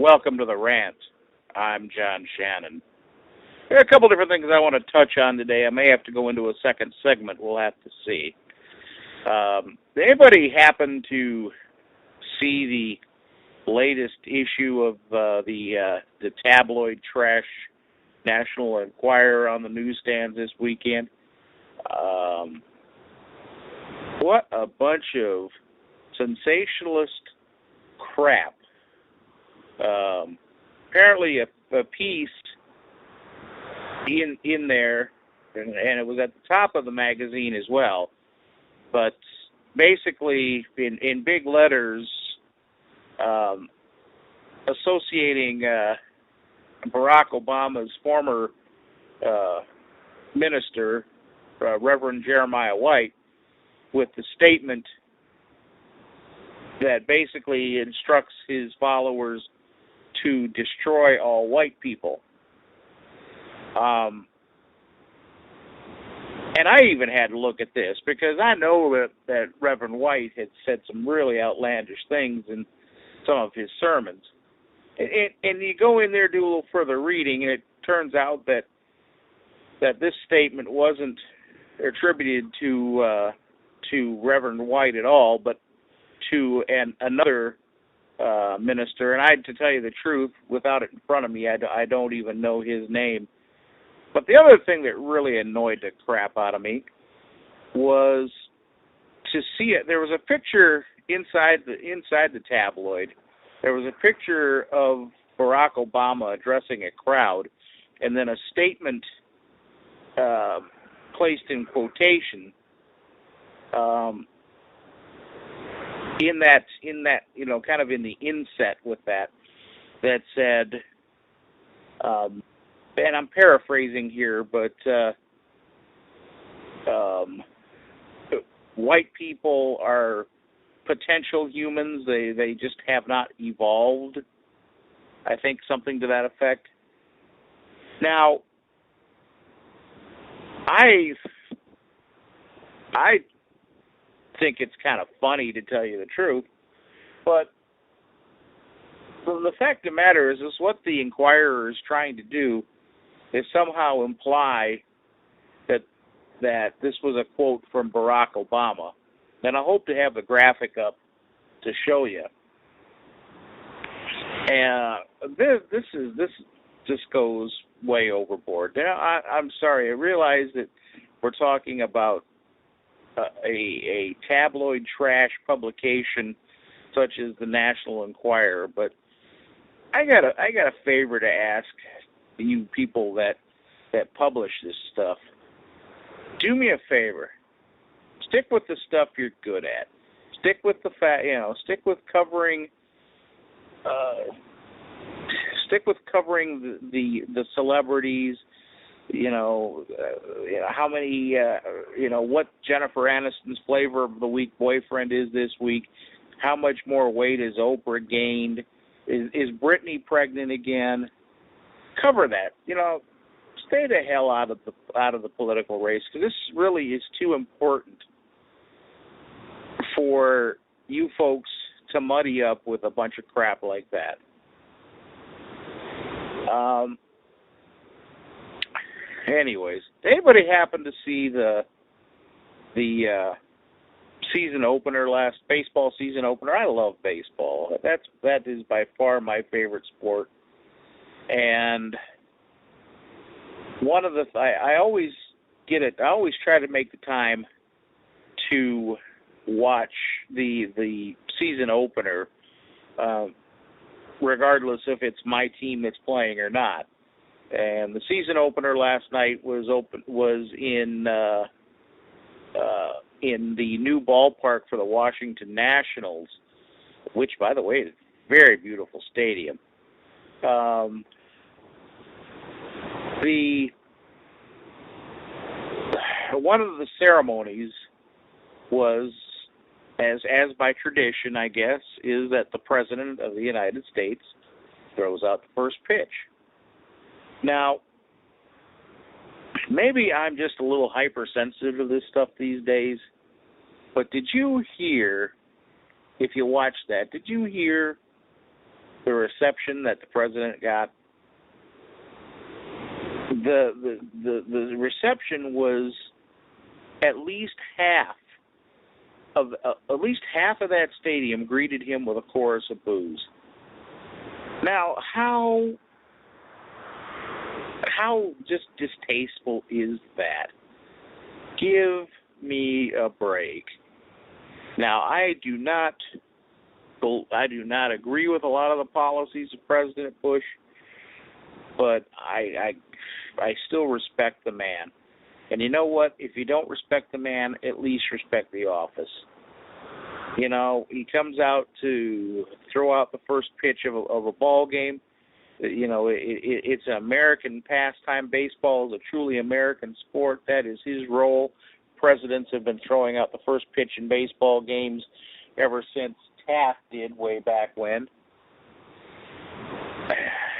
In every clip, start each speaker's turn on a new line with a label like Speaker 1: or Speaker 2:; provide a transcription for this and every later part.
Speaker 1: Welcome to the Rant. I'm John Shannon. There are a couple different things I want to touch on today. I may have to go into a second segment. We'll have to see. Anybody happen to see the latest issue of the tabloid trash National Enquirer on the newsstands this weekend? What a bunch of sensationalist crap. Apparently a piece in there, and it was at the top of the magazine as well, but basically in big letters associating Barack Obama's former minister, Reverend Jeremiah White, with the statement that basically instructs his followers to destroy all white people. And I even had to look at this because I know that Reverend White had said some really outlandish things in some of his sermons. And you go in there, do a little further reading, and it turns out that this statement wasn't attributed to Reverend White at all, but to another minister. And to tell you the truth, without it in front of me, I don't even know his name. But the other thing that really annoyed the crap out of me was to see it. There was a picture inside the tabloid. There was a picture of Barack Obama addressing a crowd, and then a statement placed in quotation in that kind of in the inset with that said, and I'm paraphrasing here, but white people are potential humans. They just have not evolved. I think something to that effect. Now, I think it's kind of funny, to tell you the truth, but the fact of the matter is what the Enquirer is trying to do is somehow imply that this was a quote from Barack Obama. And I hope to have the graphic up to show you. And this just goes way overboard. Now, I'm sorry. I realize that we're talking about a tabloid trash publication such as the National Enquirer, but I got a favor to ask you people that publish this stuff. Do me a favor. Stick with the stuff you're good at. Stick with the stick with covering the celebrities. How many what Jennifer Aniston's flavor of the week boyfriend is this week. How much more weight has Oprah gained? Is Britney pregnant again? Cover that. Stay the hell out of the political race, because this really is too important for you folks to muddy up with a bunch of crap like that. Anyways, anybody happen to see the season opener, last baseball season opener? I love baseball. That is by far my favorite sport. And one of the I always get it. I always try to make the time to watch the season opener, regardless if it's my team that's playing or not. And the season opener last night was in the new ballpark for the Washington Nationals, which, by the way, is a very beautiful stadium. One of the ceremonies was, as by tradition, I guess, is that the President of the United States throws out the first pitch. Now, maybe I'm just a little hypersensitive to this stuff these days, but did you hear, if you watched that, did you hear the reception that the president got. The reception was at least half of that stadium greeted him with a chorus of boos. Now, how just distasteful is that? Give me a break. Now, I do not agree with a lot of the policies of President Bush, but I still respect the man. And you know what? If you don't respect the man, at least respect the office. You know, he comes out to throw out the first pitch of a ball game. You know, it's an American pastime. Baseball is a truly American sport. That is his role. Presidents have been throwing out the first pitch in baseball games ever since Taft did way back when.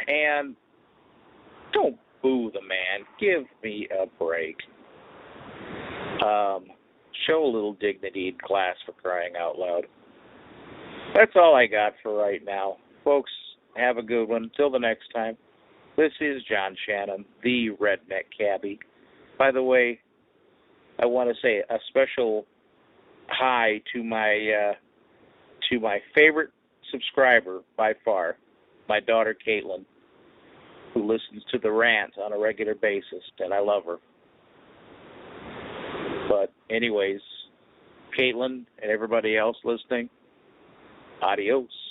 Speaker 1: And don't boo the man. Give me a break. Show a little dignity in class, for crying out loud. That's all I got for right now. Folks, have a good one. Until the next time, this is John Shannon, the Redneck Cabbie. By the way, I want to say a special hi to my favorite subscriber by far, my daughter Caitlin, who listens to the Rant on a regular basis, and I love her. But anyways, Caitlin and everybody else listening, adios.